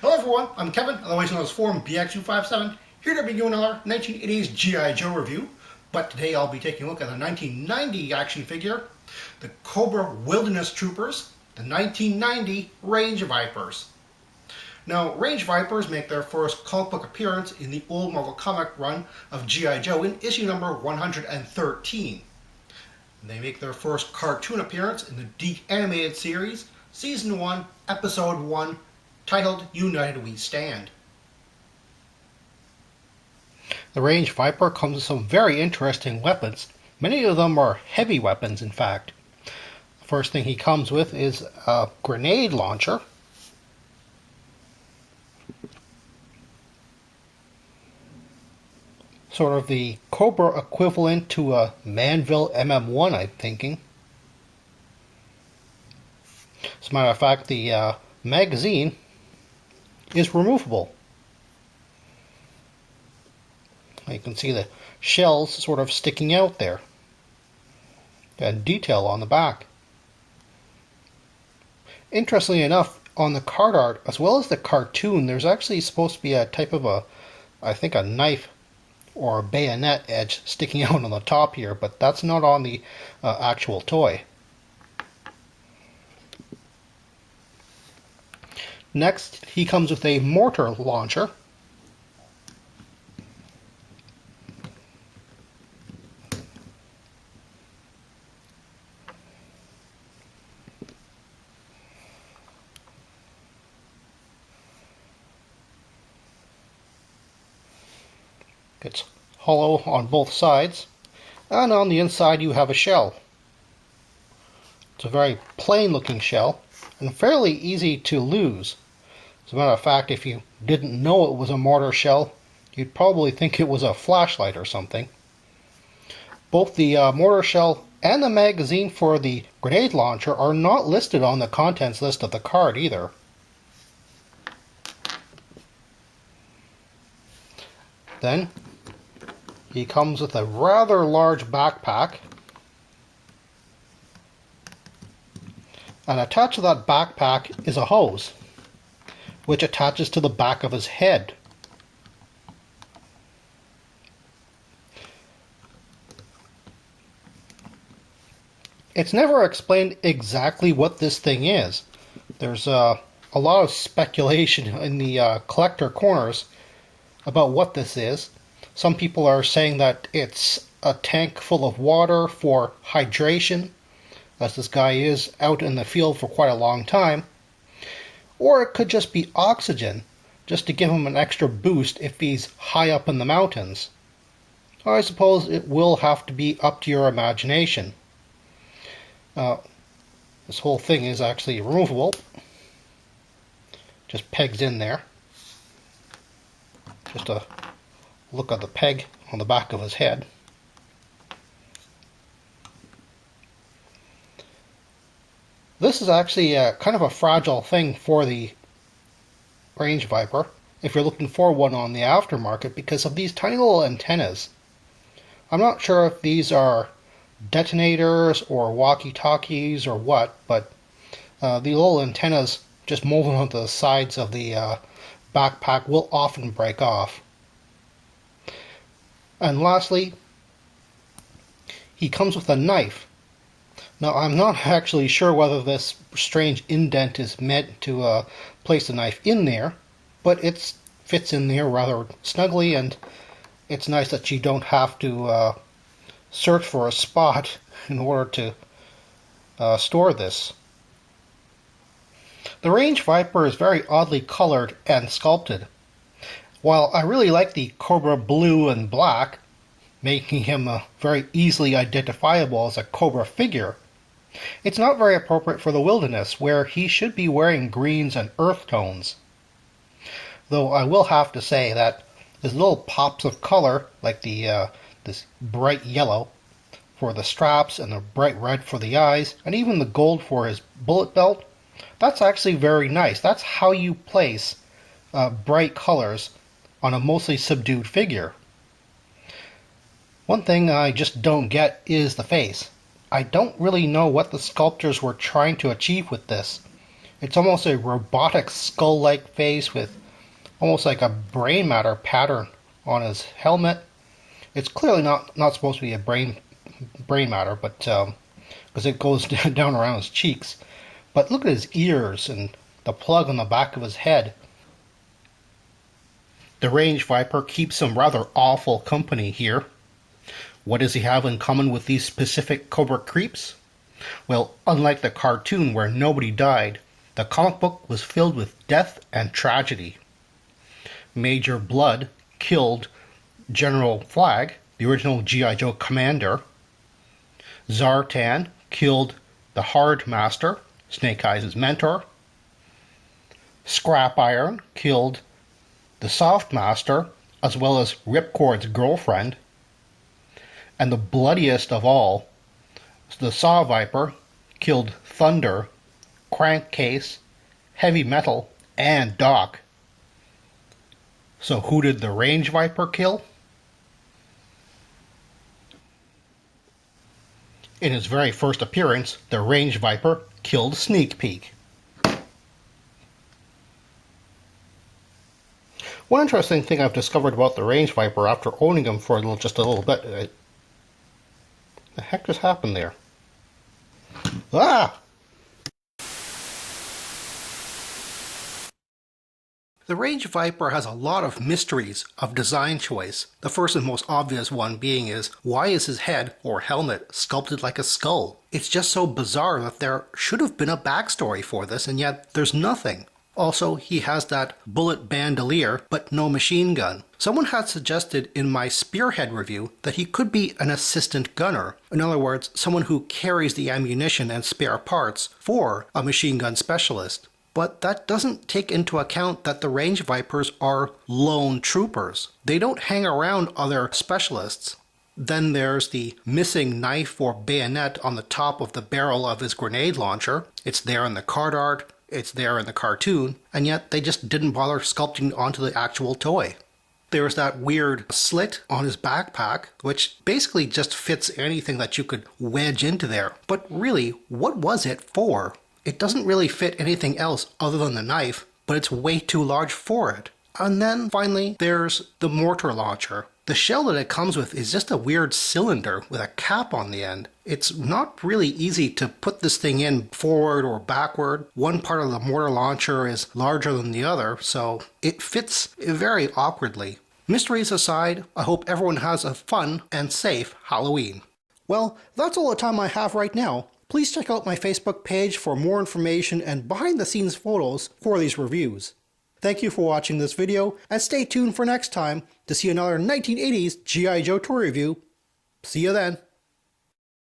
Hello everyone, I'm Kevin, otherwise known as Forum BX257, here to bring you another 1980s G.I. Joe review. But today I'll be taking a look at the 1990 action figure, the Cobra Wilderness Troopers, the 1990 Range Vipers. Now, Range Vipers make their first comic book appearance in the old Marvel comic run of G.I. Joe in issue number 113. They make their first cartoon appearance in the DiC animated series, Season 1, Episode 1, titled United We Stand. The Range Viper comes with some very interesting weapons. Many of them are heavy weapons, in fact. The first thing he comes with is a grenade launcher. Sort of the Cobra equivalent to a Manville MM1, I'm thinking. As a matter of fact, the magazine is removable. You can see the shells sort of sticking out there, and detail on the back. Interestingly enough, on the card art as well as the cartoon, there's actually supposed to be a type of I think a knife or a bayonet edge sticking out on the top here, but that's not on the actual toy. Next, he comes with a mortar launcher. It's hollow on both sides, and on the inside you have a shell. It's a very plain looking shell and fairly easy to lose. As a matter of fact, if you didn't know it was a mortar shell, you'd probably think it was a flashlight or something. Both the mortar shell and the magazine for the grenade launcher are not listed on the contents list of the card either. Then he comes with a rather large backpack, and attached to that backpack is a hose, which attaches to the back of his head. It's never explained exactly what this thing is. There's a lot of speculation in the collector corners about what this is. Some people are saying that it's a tank full of water for hydration, as this guy is out in the field for quite a long time. Or it could just be oxygen, just to give him an extra boost if he's high up in the mountains. I suppose it will have to be up to your imagination. This whole thing is actually removable. Just pegs in there. Just a look at the peg on the back of his head. This is actually kind of a fragile thing for the Range Viper if you're looking for one on the aftermarket because of these tiny little antennas. I'm not sure if these are detonators or walkie-talkies or what, but the little antennas just molded onto the sides of the backpack will often break off. And lastly, he comes with a knife. Now, I'm not actually sure whether this strange indent is meant to place the knife in there, but it fits in there rather snugly, and it's nice that you don't have to search for a spot in order to store this. The Range Viper is very oddly colored and sculpted. While I really like the Cobra blue and black, making him very easily identifiable as a Cobra figure, it's not very appropriate for the wilderness, where he should be wearing greens and earth tones. Though I will have to say that his little pops of color, like this bright yellow for the straps and the bright red for the eyes, and even the gold for his bullet belt, that's actually very nice. That's how you place bright colors on a mostly subdued figure. One thing I just don't get is the face. I don't really know what the sculptors were trying to achieve with this. It's almost a robotic skull-like face with almost like a brain matter pattern on his helmet. It's clearly not supposed to be a brain matter, but because it goes down around his cheeks. But look at his ears and the plug on the back of his head. The range viper keeps some rather awful company here. What does he have in common with these specific Cobra creeps? Well, unlike the cartoon where nobody died, the comic book was filled with death and tragedy. Major Blood killed General Flag, the original G.I. Joe commander. Zartan killed the Hard Master, Snake Eyes' mentor. Scrap Iron killed the Soft Master, as well as Ripcord's girlfriend. And the bloodiest of all, the Saw Viper killed Thunder, Crankcase, Heavy Metal, and Doc. So who did the Range Viper kill? In his very first appearance, the Range Viper killed Sneak Peek. One interesting thing I've discovered about the Range Viper after owning him for just a little bit. The heck just happened there? Ah! The Range Viper has a lot of mysteries of design choice. The first and most obvious one being is, why is his head, or helmet, sculpted like a skull? It's just so bizarre that there should have been a backstory for this, and yet there's nothing. Also, he has that bullet bandolier, but no machine gun. Someone had suggested in my Spearhead review that he could be an assistant gunner. In other words, someone who carries the ammunition and spare parts for a machine gun specialist. But that doesn't take into account that the Range Vipers are lone troopers. They don't hang around other specialists. Then there's the missing knife or bayonet on the top of the barrel of his grenade launcher. It's there in the card art, it's there in the cartoon, and yet they just didn't bother sculpting onto the actual toy. There's that weird slit on his backpack, which basically just fits anything that you could wedge into there. But really, what was it for? It doesn't really fit anything else other than the knife, but it's way too large for it. And then finally, there's the mortar launcher. The shell that it comes with is just a weird cylinder with a cap on the end. It's not really easy to put this thing in forward or backward. One part of the mortar launcher is larger than the other, so it fits very awkwardly. Mysteries aside, I hope everyone has a fun and safe Halloween. Well, that's all the time I have right now. Please check out my Facebook page for more information and behind-the-scenes photos for these reviews. Thank you for watching this video, and stay tuned for next time to see another 1980s G.I. Joe toy review. See you then.